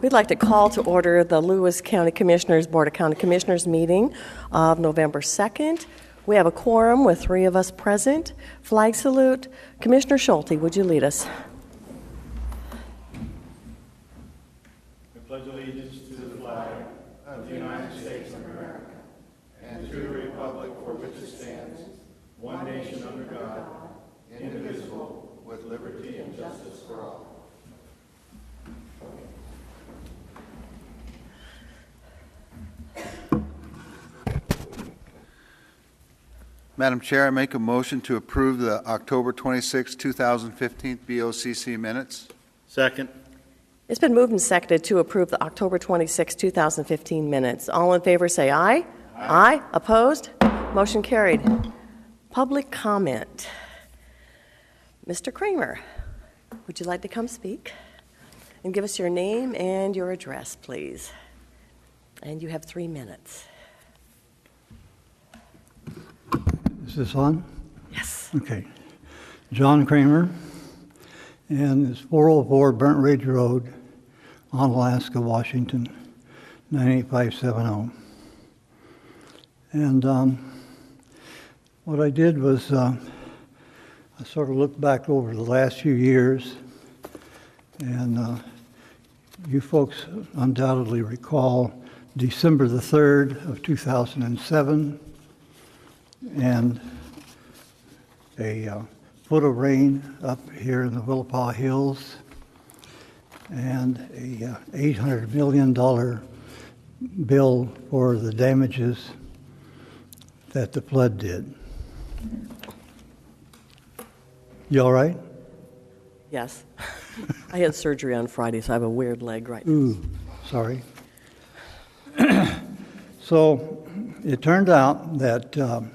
We'd like to call to order the Lewis County Commissioners Board of County Commissioners meeting of November 2nd. We have a quorum with 3 of us present. Flag salute. Commissioner Schulte, would you lead us? I pledge allegiance to the flag of the United States of America and to the republic for which it stands, one nation under God, indivisible, with liberty and justice for all. Madam Chair, I make a motion to approve the October 26, 2015 BOCC minutes. Second. It's been moved and seconded to approve the October 26, 2015 minutes. All in favor say aye. Aye. Opposed? Motion carried. Public comment. Mr. Kramer, would you like to come speak? And give us your name and your address, please. And you have 3 minutes. Is this on? Yes. Okay. John Kramer, and it's 404 Burnt Ridge Road, Onalaska, Washington, 98570. And what I did was I sort of looked back over the last few years, and you folks undoubtedly recall December the 3rd of 2007, and a foot of rain up here in the Willapa Hills, and a $800 million bill for the damages that the flood did. You all right? Yes. I had surgery on Friday, so I have a weird leg right now. Ooh, sorry. So it turned out that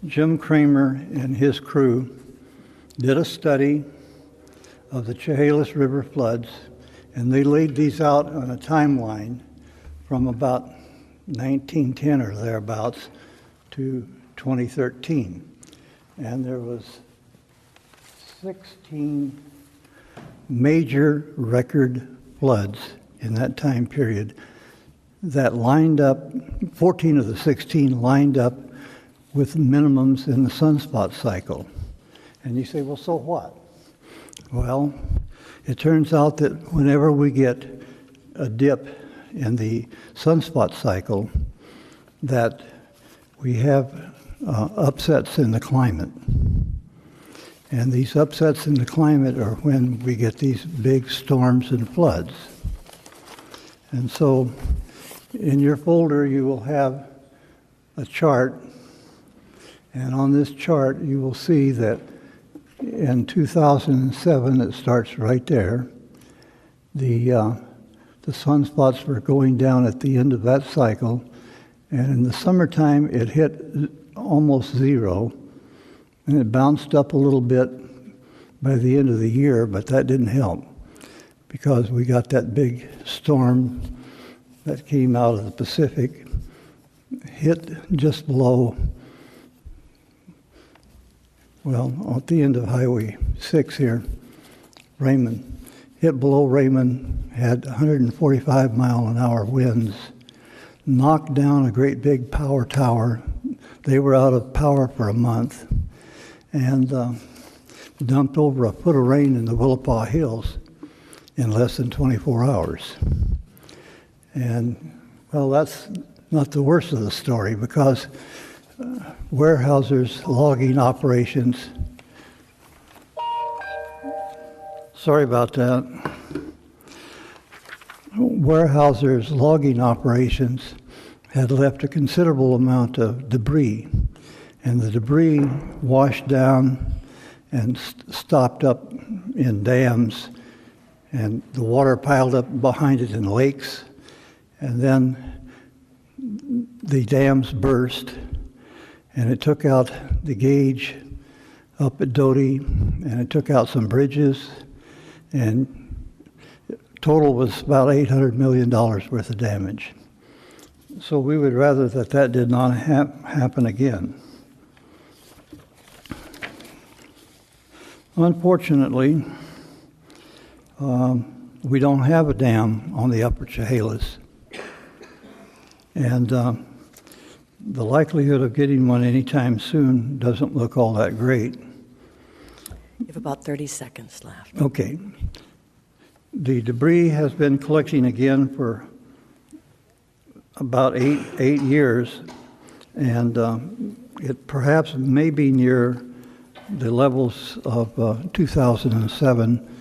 Jim Kramer and his crew did a study of the Chehalis River floods, and they laid these out on a timeline from about 1910 or thereabouts to 2013. And there was 16 major record floods in that time period that lined up, 14 of the 16 lined up with minimums in the sunspot cycle. And you say, well, so what? Well, it turns out that whenever we get a dip in the sunspot cycle, that we have upsets in the climate. And these upsets in the climate are when we get these big storms and floods. And so in your folder you will have a chart, and on this chart you will see that in 2007, it starts right there. The sunspots were going down at the end of that cycle, and in the summertime it hit almost zero, and it bounced up a little bit by the end of the year, but that didn't help because we got that big storm that came out of the Pacific, hit just below, well, at the end of Highway 6 here, Raymond, hit below Raymond, had 145-mile-an-hour winds, knocked down a great big power tower. They were out of power for a month, and dumped over a foot of rain in the Willapa Hills in less than 24 hours. And, well, that's not the worst of the story, because Weyerhaeuser's logging operations, sorry about that, Weyerhaeuser's logging operations had left a considerable amount of debris, and the debris washed down and stopped up in dams, and the water piled up behind it in lakes, and then the dams burst, and it took out the gauge up at Doty, and it took out some bridges, and total was about $800 million worth of damage. So we would rather that that did not happen again. Unfortunately, we don't have a dam on the upper Chehalis. And the likelihood of getting one anytime soon doesn't look all that great. You have about 30 seconds left. Okay. The debris has been collecting again for about eight years, and it perhaps may be near the levels of 2007.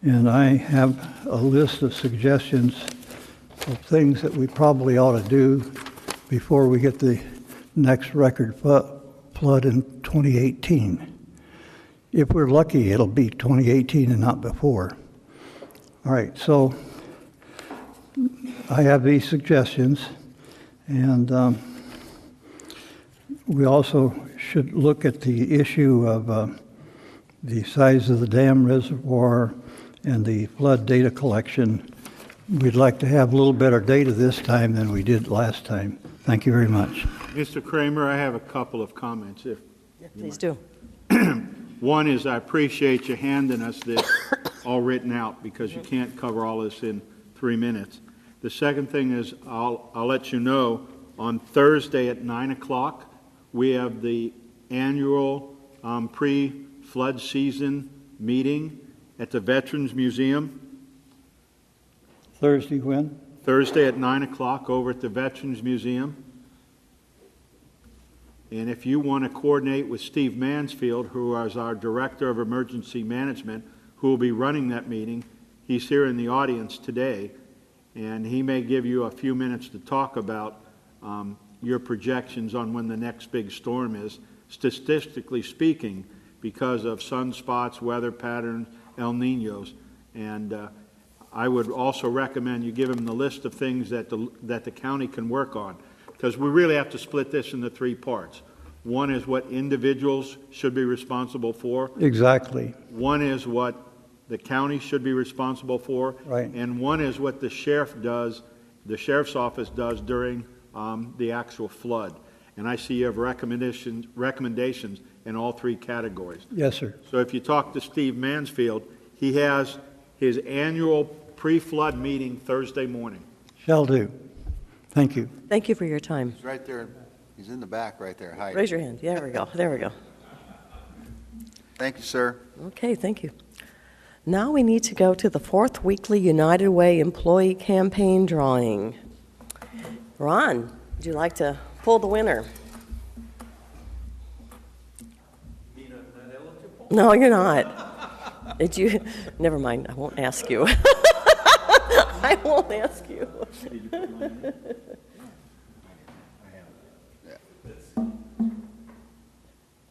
And I have a list of suggestions of things that we probably ought to do before we get the next record flood in 2018. If we're lucky, it'll be 2018 and not before. All right, so I have these suggestions, and we also should look at the issue of the size of the dam reservoir and the flood data collection. We'd like to have a little better data this time than we did last time. Thank you very much. Mr. Kramer, I have a couple of comments. Please do. One is I appreciate you handing us this all written out because you can't cover all this in 3 minutes. The second thing is I'll let you know on Thursday at 9 o'clock we have the annual pre-flood season meeting at the Veterans Museum. Thursday when? Thursday at 9 o'clock over at the Veterans Museum. And if you want to coordinate with Steve Mansfield, who is our Director of Emergency Management, who will be running that meeting, he's here in the audience today, and he may give you a few minutes to talk about your projections on when the next big storm is, statistically speaking, because of sunspots, weather patterns, El Niños. And I would also recommend you give him the list of things that the county can work on, because we really have to split this into 3 parts. One is what individuals should be responsible for. Exactly. One is what the county should be responsible for. Right. And one is what the sheriff's office does during the actual flood. And I see you have recommendations in all 3 categories. Yes, sir. So if you talk to Steve Mansfield, he has his annual pre-flood meeting Thursday morning. Shall do. Thank you. Thank you for your time. He's right there. He's in the back right there. Hi. Raise your hand. Yeah, there we go. There we go. Thank you, sir. Okay, thank you. Now we need to go to the 4th weekly United Way employee campaign drawing. Ron, would you like to pull the winner? No, you're not. Did you? Never mind. I won't ask you. I won't ask you.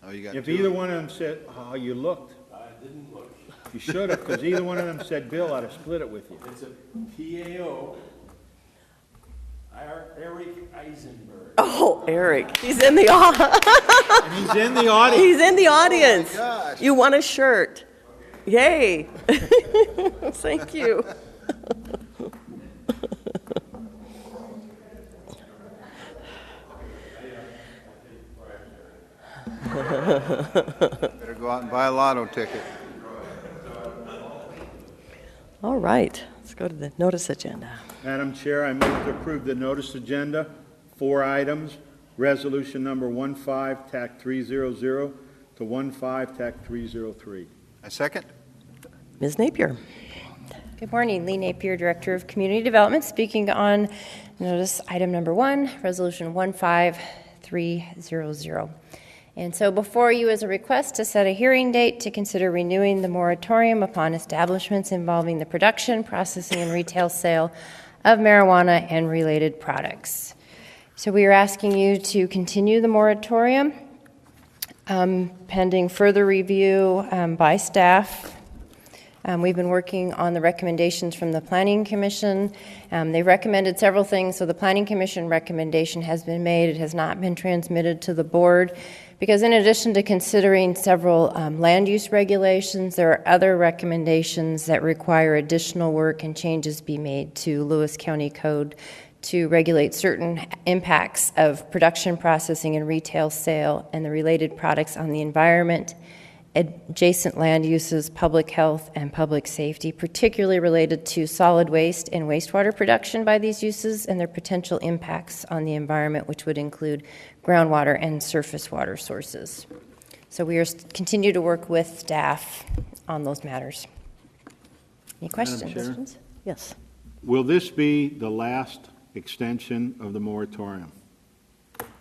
Oh, you got If 2. either one of them said, oh, you looked. I didn't look. You should have, because either one of them said Bill, I'd have split it with you. It's a PAO. Eric Eisenberg. Oh, Eric. He's in the audience. And he's in the audience. He's in the audience. Oh, my gosh. You won a shirt. Yay. Thank you. Better go out and buy a lotto ticket. All right. Let's go to the notice agenda. Madam Chair, I move to approve the notice agenda, 4 items. Resolution number 15-TAC300 to 15-TAC303. A second? Ms. Napier. Good morning, Lee Napier, Director of Community Development, speaking on notice item number 1, resolution 15300. And so before you is a request to set a hearing date to consider renewing the moratorium upon establishments involving the production, processing, and retail sale of marijuana and related products. So we are asking you to continue the moratorium pending further review by staff. We've been working on the recommendations from the Planning Commission. They recommended several things, so the Planning Commission recommendation has been made. It has not been transmitted to the board because in addition to considering several land use regulations, there are other recommendations that require additional work and changes be made to Lewis County Code to regulate certain impacts of production, processing, and retail sale and the related products on the environment adjacent land uses, public health, and public safety, particularly related to solid waste and wastewater production by these uses and their potential impacts on the environment, which would include groundwater and surface water sources. So we are continue to work with staff on those matters. Any questions? Chair? Yes. Will this be the last extension of the moratorium?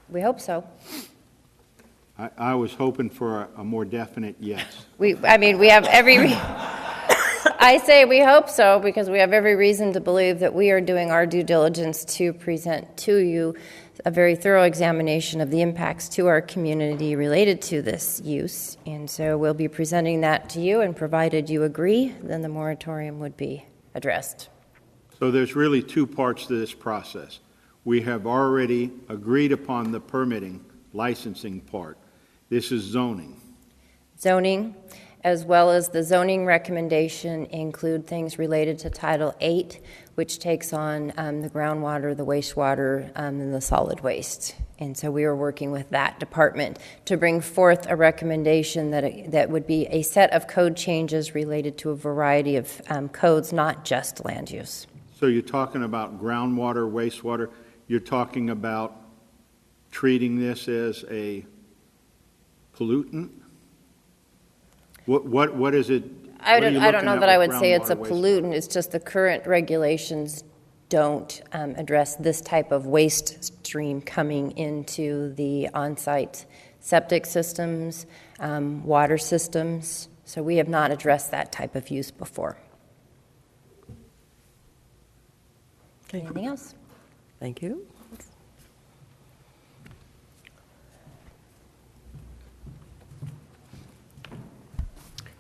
We hope so. I was hoping for a more definite yes. We have every, I say we hope so because we have every reason to believe that we are doing our due diligence to present to you a very thorough examination of the impacts to our community related to this use. And so we'll be presenting that to you, and provided you agree, then the moratorium would be addressed. So there's really two parts to this process. We have already agreed upon the permitting, licensing part. This is zoning. Zoning, as well as the zoning recommendation, include things related to Title VIII, which takes on the groundwater, the wastewater, and the solid waste. And so we are working with that department to bring forth a recommendation that would be a set of code changes related to a variety of codes, not just land use. So you're talking about groundwater, wastewater. You're talking about treating this as a pollutant? What is it? I don't know that I would say it's a groundwater, pollutant. It's just the current regulations don't address this type of waste stream coming into the on-site septic systems, water systems. So we have not addressed that type of use before. Okay. Anything else? Thank you.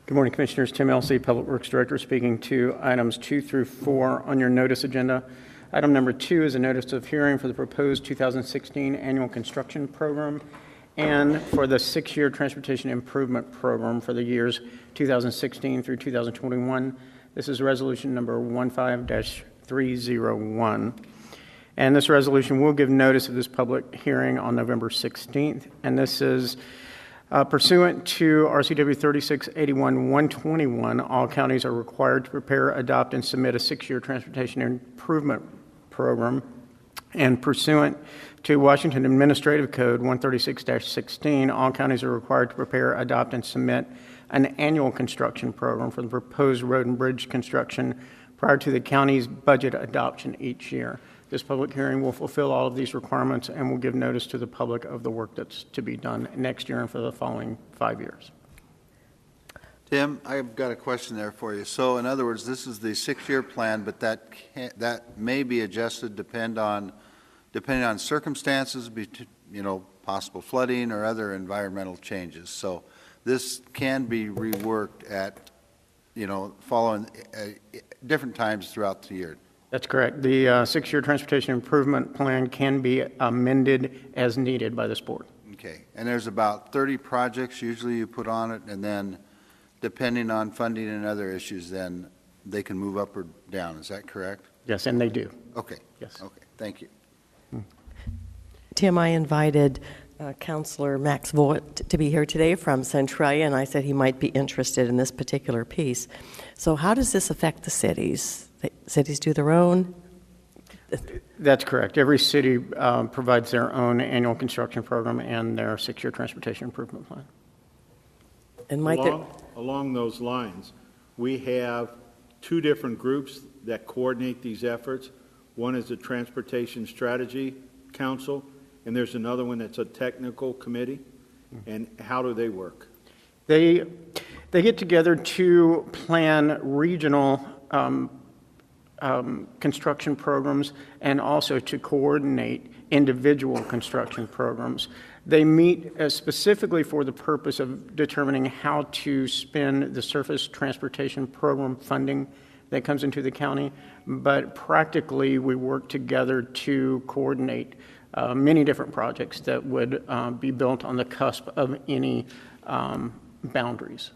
Good morning, Commissioners. Tim Elsey, Public Works Director, speaking to items 2 through 4 on your notice agenda. Item number 2 is a notice of hearing for the proposed 2016 annual construction program and for the 6-year transportation improvement program for the years 2016 through 2021. This is resolution number 15-301. And this resolution will give notice of this public hearing on November 16th. And this is pursuant to RCW 3681-121, all counties are required to prepare, adopt, and submit a 6-year transportation improvement program. And pursuant to Washington Administrative Code 136-16, all counties are required to prepare, adopt, and submit an annual construction program for the proposed road and bridge construction prior to the county's budget adoption each year. This public hearing will fulfill all of these requirements and will give notice to the public of the work that's to be done next year and for the following 5 years. Tim, I've got a question there for you. So in other words, this is the 6-year plan, but that may be adjusted depending on circumstances, possible flooding or other environmental changes. So this can be reworked at, following different times throughout the year. That's correct. The 6-year transportation improvement plan can be amended as needed by this board. Okay. And there's about 30 projects usually you put on it, and then depending on funding and other issues, then they can move up or down. Is that correct? Yes, and they do. Okay. Yes. Okay. Thank you. Tim, I invited Councilor Max Voigt to be here today from Centralia, and I said he might be interested in this particular piece. So how does this affect the cities? The cities do their own? That's correct. Every city provides their own annual construction program and their 6-year transportation improvement plan. And Along those lines, we have 2 different groups that coordinate these efforts. One is the Transportation Strategy Council, and there's another one that's a technical committee. And how do they work? They get together to plan regional construction programs and also to coordinate individual construction programs. They meet specifically for the purpose of determining how to spend the surface transportation program funding that comes into the county, but practically we work together to coordinate many different projects that would be built on the cusp of any boundaries.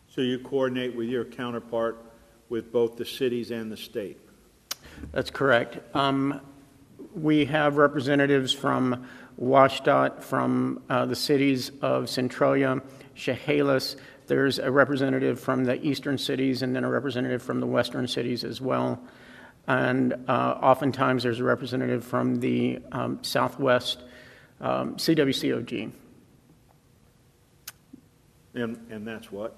So you coordinate with your counterpart with both the cities and the state? That's correct. We have representatives from WashDOT, from the cities of Centralia, Chehalis. There's a representative from the eastern cities and then a representative from the western cities as well. And oftentimes there's a representative from the southwest CWCOG. And that's what?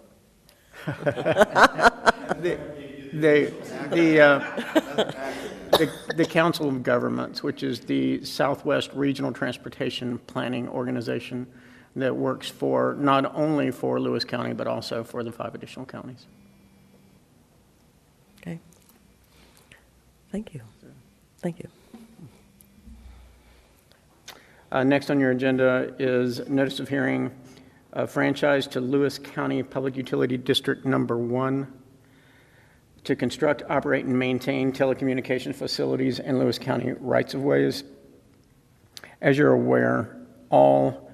The Council of Governments, which is the Southwest Regional Transportation Planning Organization that works for not only for Lewis County, but also for the 5 additional counties. Okay. Thank you. Thank you. Next on your agenda is notice of hearing franchise to Lewis County Public Utility District Number 1 to construct, operate, and maintain telecommunication facilities in Lewis County rights-of-ways. As you're aware, all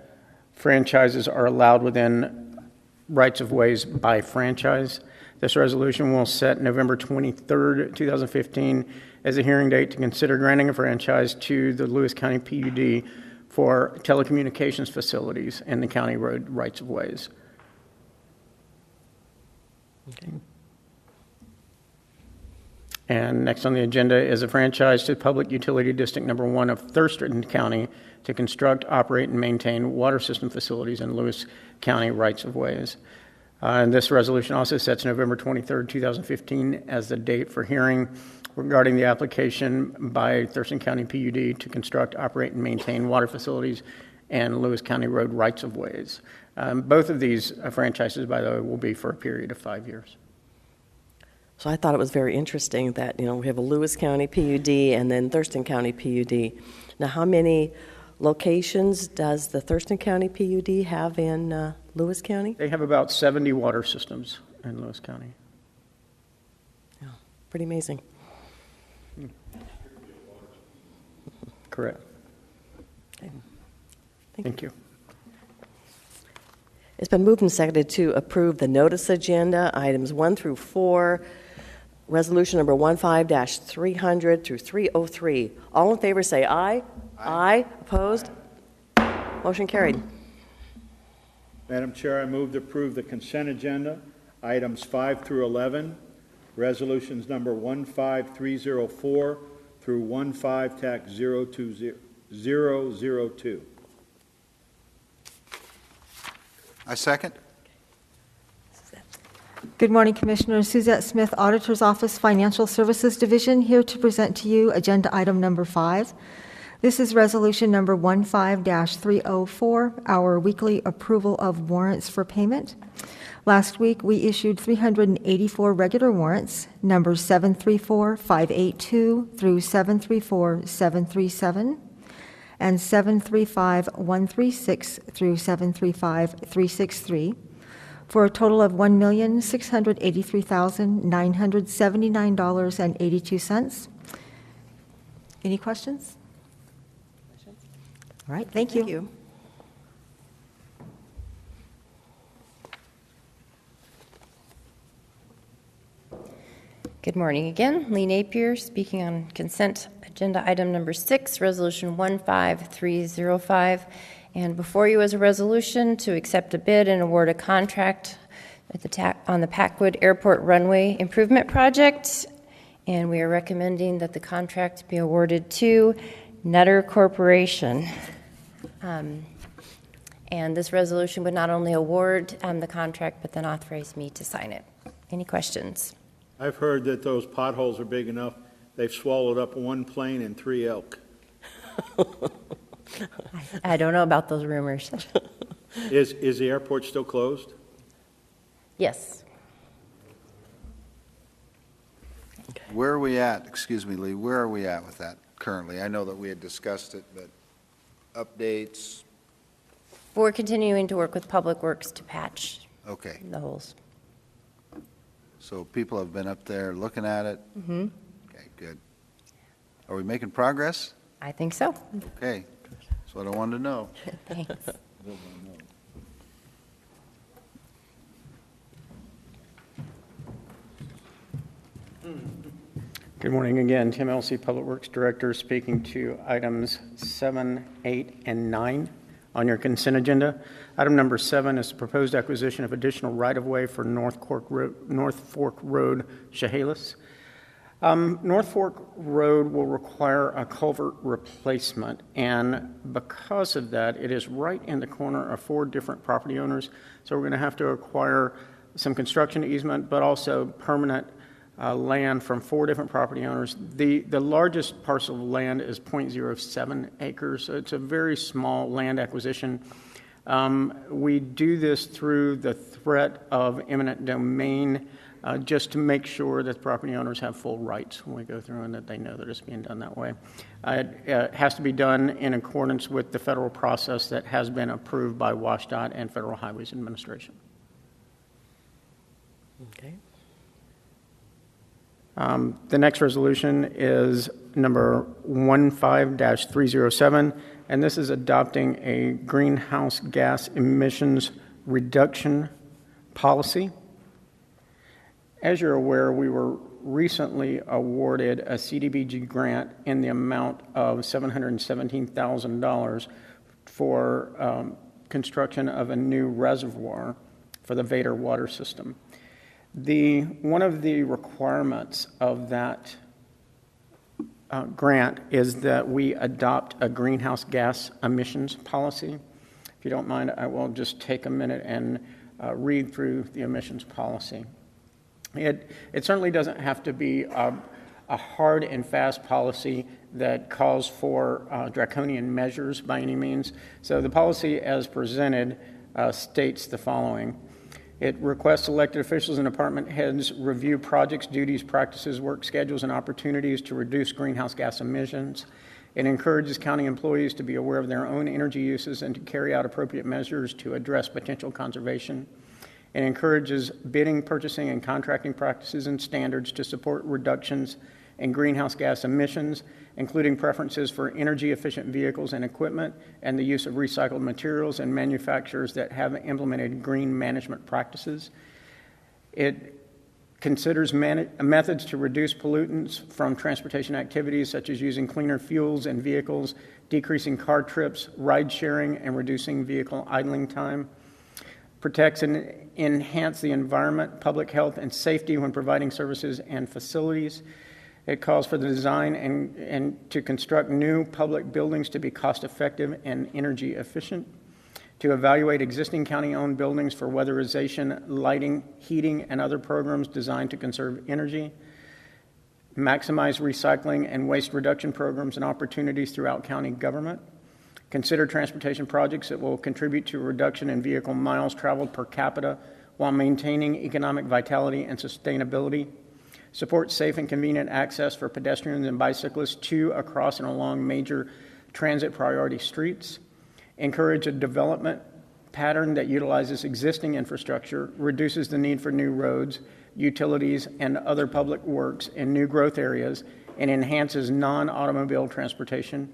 franchises are allowed within rights-of-ways by franchise. This resolution will set November 23rd, 2015 as a hearing date to consider granting a franchise to the Lewis County PUD for telecommunications facilities in the county road rights-of-ways. Okay. And next on the agenda is a franchise to Public Utility District Number 1 of Thurston County to construct, operate, and maintain water system facilities in Lewis County rights-of-ways. And this resolution also sets November 23rd, 2015 as the date for hearing regarding the application by Thurston County PUD to construct, operate, and maintain water facilities and Lewis County road rights-of-ways. Both of these franchises, by the way, will be for a period of 5 years. So I thought it was very interesting that, we have a Lewis County PUD and then Thurston County PUD. Now, how many locations does the Thurston County PUD have in Lewis County? They have about 70 water systems in Lewis County. Yeah, pretty amazing. Correct. Okay. Thank you. It's been moved and seconded to approve the notice agenda, items 1 through 4, resolution number 15-300 through 303. All in favor say aye. Aye. Opposed? Motion carried. Madam Chair, I move to approve the consent agenda, items 5 through 11, resolutions number 15304 through 15-02002. I second. Good morning, Commissioners. Suzette Smith, Auditor's Office, Financial Services Division, here to present to you Agenda Item Number 5. This is Resolution Number 15-304, our weekly approval of warrants for payment. Last week, we issued 384 regular warrants, numbers 734-582 through 734-737, and 735-136 through 735-363, for a total of $1,683,979.82. Any questions? All right, thank you. Thank you. Good morning again. Lee Napier speaking on consent agenda item number 6, resolution 15305. And before you is a resolution to accept a bid and award a contract on the Packwood Airport Runway Improvement Project. And we are recommending that the contract be awarded to Nutter Corporation. And this resolution would not only award the contract, but then authorize me to sign it. Any questions? I've heard that those potholes are big enough, they've swallowed up 1 plane and 3 elk. I don't know about those rumors. Is the airport still closed? Yes. Where are we at, excuse me, Lee, where are we at with that currently? I know that we had discussed it, but updates, We're continuing to work with Public Works to patch okay. the holes. So people have been up there looking at it? Mm-hmm. Okay, good. Are we making progress? I think so. Okay, that's what I wanted to know. Thanks. Good morning again. Tim Elsey, Public Works Director, speaking to items 7, 8, and 9 on your consent agenda. Item number 7 is the proposed acquisition of additional right-of-way for North Fork Road, Chehalis. North Fork Road will require a culvert replacement, and because of that, it is right in the corner of 4 different property owners. So we're going to have to acquire some construction easement, but also permanent land from 4 different property owners. The largest parcel of land is 0.07 acres, so it's a very small land acquisition. We do this through the threat of eminent domain, just to make sure that property owners have full rights when we go through and that they know that it's being done that way. It has to be done in accordance with the federal process that has been approved by WashDOT and Federal Highways Administration. Okay. The next resolution is number 15-307, and this is adopting a greenhouse gas emissions reduction policy. As you're aware, we were recently awarded a CDBG grant in the amount of $717,000 for construction of a new reservoir for the Vader water system. One of the requirements of that grant is that we adopt a greenhouse gas emissions policy. If you don't mind, I will just take a minute and read through the emissions policy. It certainly doesn't have to be a hard and fast policy that calls for draconian measures by any means. So the policy as presented states the following. It requests elected officials and department heads review projects, duties, practices, work schedules, and opportunities to reduce greenhouse gas emissions. It encourages county employees to be aware of their own energy uses and to carry out appropriate measures to address potential conservation. It encourages bidding, purchasing, and contracting practices and standards to support reductions in greenhouse gas emissions, including preferences for energy-efficient vehicles and equipment and the use of recycled materials and manufacturers that have implemented green management practices. It considers methods to reduce pollutants from transportation activities, such as using cleaner fuels in vehicles, decreasing car trips, ride sharing, and reducing vehicle idling time. Protects and enhance the environment, public health, and safety when providing services and facilities. It calls for the design and to construct new public buildings to be cost-effective and energy efficient, to evaluate existing county-owned buildings for weatherization, lighting, heating, and other programs designed to conserve energy, maximize recycling and waste reduction programs and opportunities throughout county government, consider transportation projects that will contribute to a reduction in vehicle miles traveled per capita while maintaining economic vitality and sustainability, support safe and convenient access for pedestrians and bicyclists to, across, and along major transit priority streets, encourage a development pattern that utilizes existing infrastructure, reduces the need for new roads, utilities, and other public works in new growth areas, and enhances non-automobile transportation,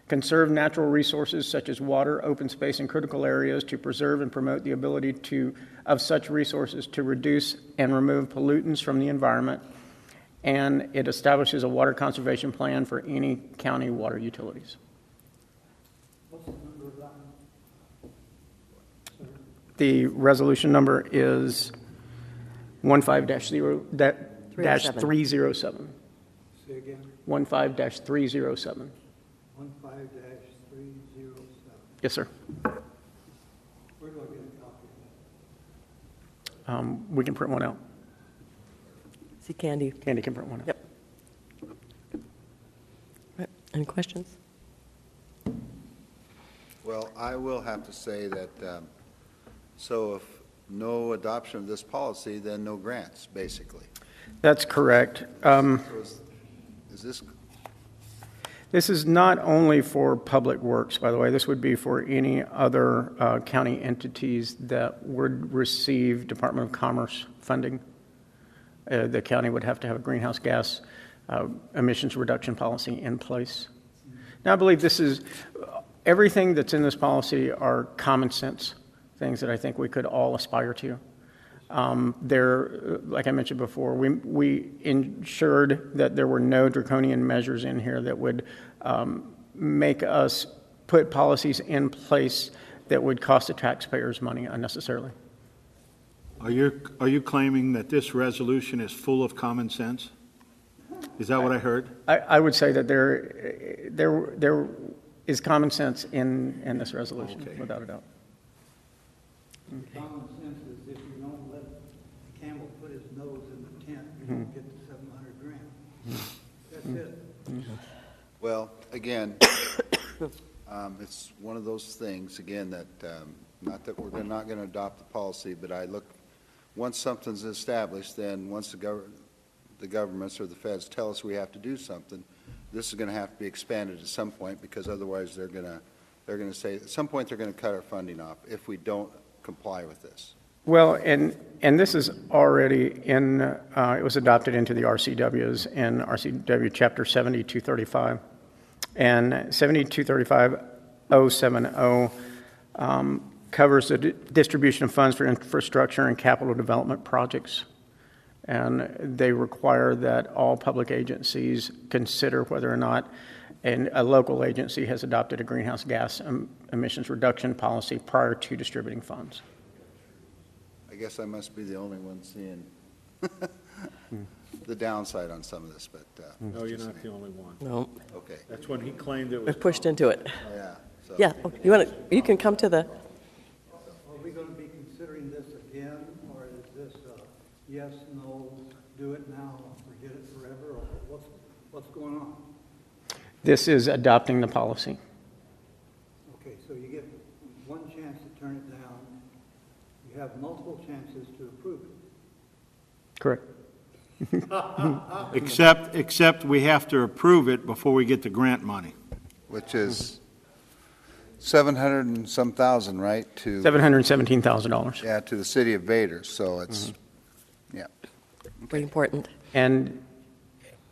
conserve natural resources such as water, open space, and critical areas to preserve and promote the ability of such resources to reduce and remove pollutants from the environment, and it establishes a water conservation plan for any county water utilities. What's the number of that? The resolution number is 15-307. Say again? 15-307. 15-307. Yes, sir. Where do I get a copy? We can print one out. See Candy. Candy can print one out. Yep. Right. Any questions? Well, I will have to say that, so if no adoption of this policy, then no grants, basically. That's correct. So is this, This is not only for public works, by the way. This would be for any other county entities that would receive Department of Commerce funding. The county would have to have a greenhouse gas emissions reduction policy in place. Now, I believe everything that's in this policy are common sense things that I think we could all aspire to. There, like I mentioned before, we ensured that there were no draconian measures in here that would make us put policies in place that would cost the taxpayers money unnecessarily. Are you claiming that this resolution is full of common sense? Is that what I heard? I would say that there is common sense in this resolution, Okay. without a doubt. Common sense is if you don't let the camel put his nose in the tent, you don't get the 700 grand. That's it. Well, again, it's one of those things, again, that, not that we're not going to adopt the policy, but once something's established, then once the governments or the feds tell us we have to do something, this is going to have to be expanded at some point, because otherwise they're going to say, at some point they're going to cut our funding off if we don't comply with this. Well, and this is already in, it was adopted into the RCWs in RCW Chapter 7235. And 7235-070 covers the distribution of funds for infrastructure and capital development projects. And they require that all public agencies consider whether or not a local agency has adopted a greenhouse gas emissions reduction policy prior to distributing funds. I guess I must be the only one seeing the downside on some of this, but. No, you're not the only one. No, Okay, That's when he claimed it we was. pushed into it. yeah. So- Yeah, you can come to the, Are we going to be considering this again, or is this yes, no, do it now, forget it forever, or what's going on? This is adopting the policy. Okay, so you get one chance to turn it down. You have multiple chances to approve it. Correct. Except we have to approve it before we get the grant money. Which is 700 and some thousand, right, to, $717,000. yeah, to the city of Vader, so it's, yeah. very important. And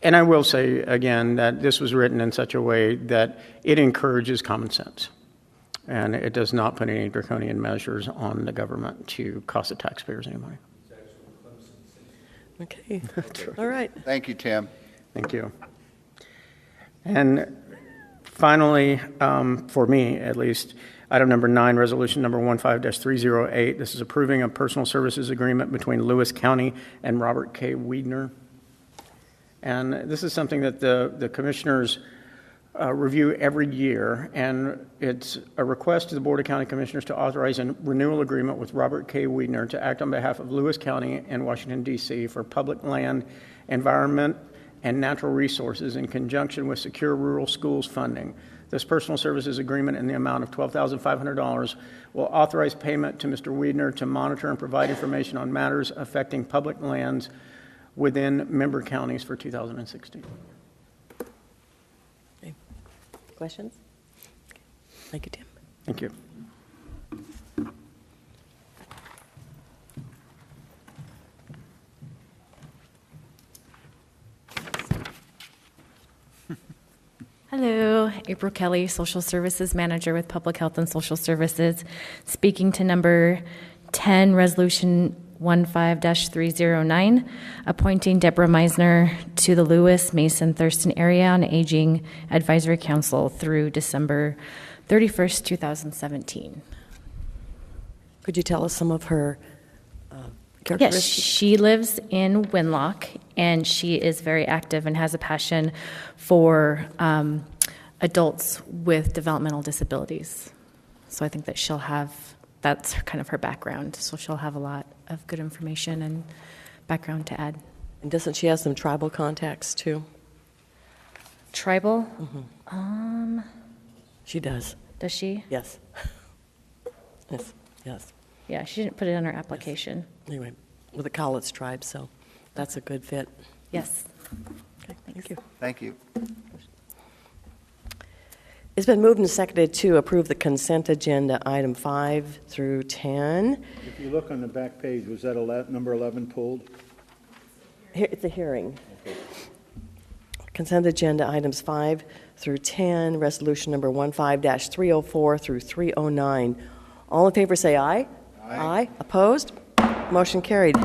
I will say again that this was written in such a way that it encourages common sense. And it does not put any draconian measures on the government to cost the taxpayers any money. Okay, all right. Thank you, Tim. Thank you. And finally, for me at least, item number 9, resolution number 15-308. This is approving a personal services agreement between Lewis County and Robert K. Weidner. And this is something that the commissioners review every year, and it's a request to the Board of County Commissioners to authorize a renewal agreement with Robert K. Weidner to act on behalf of Lewis County and Washington, D.C. for public land, environment, and natural resources in conjunction with Secure Rural Schools funding. This personal services agreement in the amount of $12,500 will authorize payment to Mr. Weidner to monitor and provide information on matters affecting public lands within member counties for 2016. Questions? Thank you, Tim. Thank you. Hello, April Kelly, Social Services Manager with Public Health and Social Services, speaking to number 10, Resolution 15-309, appointing Deborah Mizner to the Lewis-Mason-Thurston Area on Aging Advisory Council through December 31st, 2017. Could you tell us some of her Yes, characteristics? she lives in Winlock, and she is very active and has a passion for adults with developmental disabilities. So I think that that's kind of her background. So she'll have a lot of good information and background to add. And doesn't she have some tribal contacts, too? Tribal? She does. Does she? Yes. Yes, yes. Yeah, she didn't put it on her application. Anyway, with the Collins tribe, so that's a good fit. Yes. Okay, thank you. Thank you. It's been moved and seconded to approve the consent agenda, item 5 through 10. If you look on the back page, was that number 11 pulled? Here, it's a hearing. Consent agenda, items 5 through 10, resolution number 15-304 through 309. All in favor say aye. Aye. Opposed? Motion carried.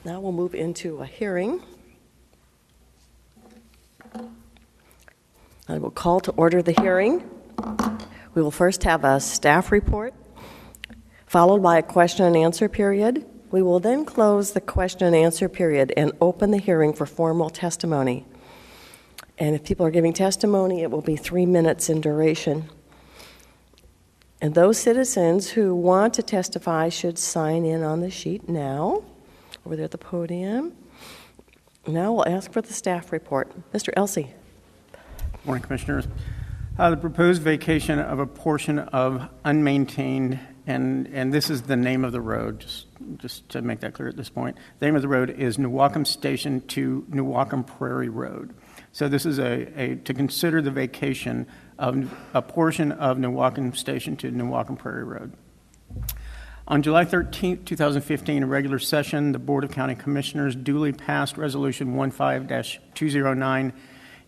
Now we'll move into a hearing. I will call to order the hearing. We will first have a staff report, followed by a question and answer period. We will then close the question and answer period and open the hearing for formal testimony. And if people are giving testimony, it will be 3 minutes in duration. And those citizens who want to testify should sign in on the sheet now, over there at the podium. Now we'll ask for the staff report. Mr. Elsey. Morning, Commissioners. The proposed vacation of a portion of unmaintained, and this is the name of the road, just to make that clear at this point. The name of the road is Newaukum Station to Newaukum Prairie Road. So this is to consider the vacation of a portion of Newaukum Station to Newaukum Prairie Road. On July 13, 2015, a regular session, the Board of County Commissioners duly passed Resolution 15-209,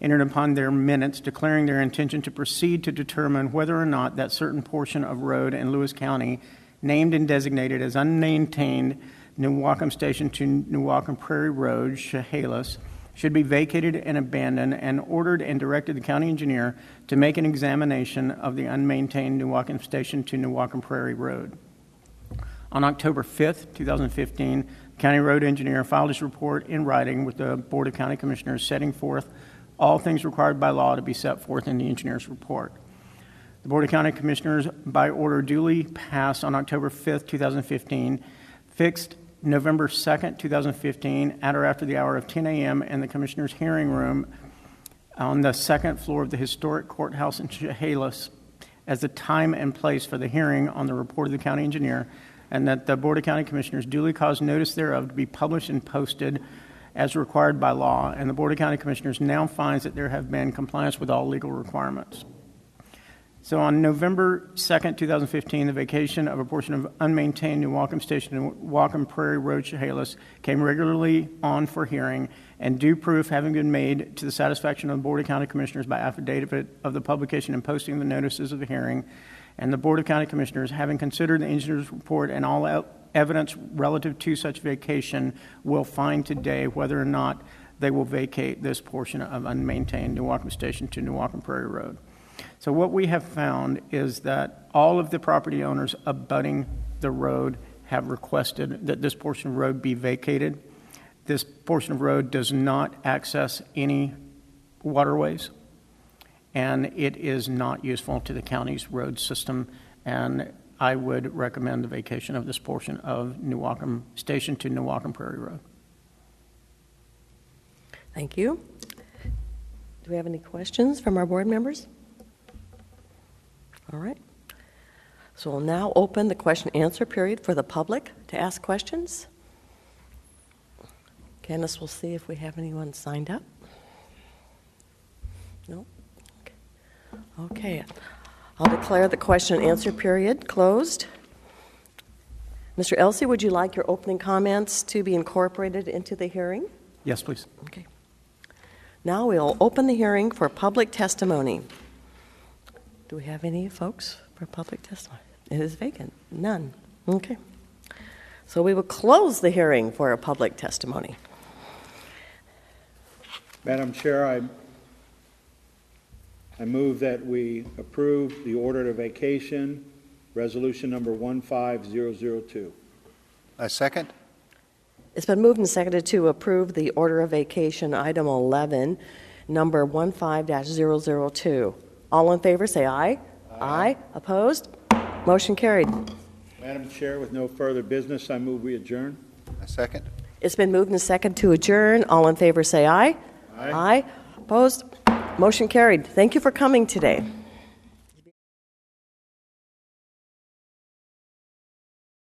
entered upon their minutes declaring their intention to proceed to determine whether or not that certain portion of road in Lewis County, named and designated as unmaintained Newaukum Station to Newaukum Prairie Road, Chehalis, should be vacated and abandoned, and ordered and directed the county engineer to make an examination of the unmaintained Newaukum Station to Newaukum Prairie Road. On October 5th, 2015, the county road engineer filed his report in writing with the Board of County Commissioners, setting forth all things required by law to be set forth in the engineer's report. The Board of County Commissioners, by order duly passed on October 5th, 2015, fixed November 2nd, 2015, at or after the hour of 10 a.m. in the Commissioners' hearing room on the second floor of the historic courthouse in Chehalis as the time and place for the hearing on the report of the county engineer, and that the Board of County Commissioners duly caused notice thereof to be published and posted as required by law, and the Board of County Commissioners now finds that there have been compliance with all legal requirements. So on November 2nd, 2015, the vacation of a portion of unmaintained Newaukum Station and Newaukum Prairie Road, Chehalis, came regularly on for hearing, and due proof having been made to the satisfaction of the Board of County Commissioners by affidavit of the publication and posting of the notices of the hearing, and the Board of County Commissioners, having considered the engineer's report and all evidence relative to such vacation, will find today whether or not they will vacate this portion of unmaintained Newaukum Station to Newaukum Prairie Road. So what we have found is that all of the property owners abutting the road have requested that this portion of road be vacated. This portion of road does not access any waterways, and it is not useful to the county's road system, and I would recommend the vacation of this portion of Newaukum Station to Newaukum Prairie Road. Thank you. Do we have any questions from our board members? All right. So we'll now open the question and answer period for the public to ask questions. Candace will see if we have anyone signed up. No? Okay. I'll declare the question and answer period closed. Mr. Elsey, would you like your opening comments to be incorporated into the hearing? Yes, please. Okay. Now we'll open the hearing for public testimony. Do we have any folks for public testimony? It is vacant. None. Okay. So we will close the hearing for a public testimony. Madam Chair, I move that we approve the order to vacation, resolution number 15002. A second? It's been moved and seconded to approve the order of vacation, item 11, number 15-002. All in favor, say aye. Aye. Opposed? Motion carried. Madam Chair, with no further business, I move we adjourn. A second? It's been moved and seconded to adjourn. All in favor, say aye. Aye. Aye. Opposed? Motion carried. Thank you for coming today.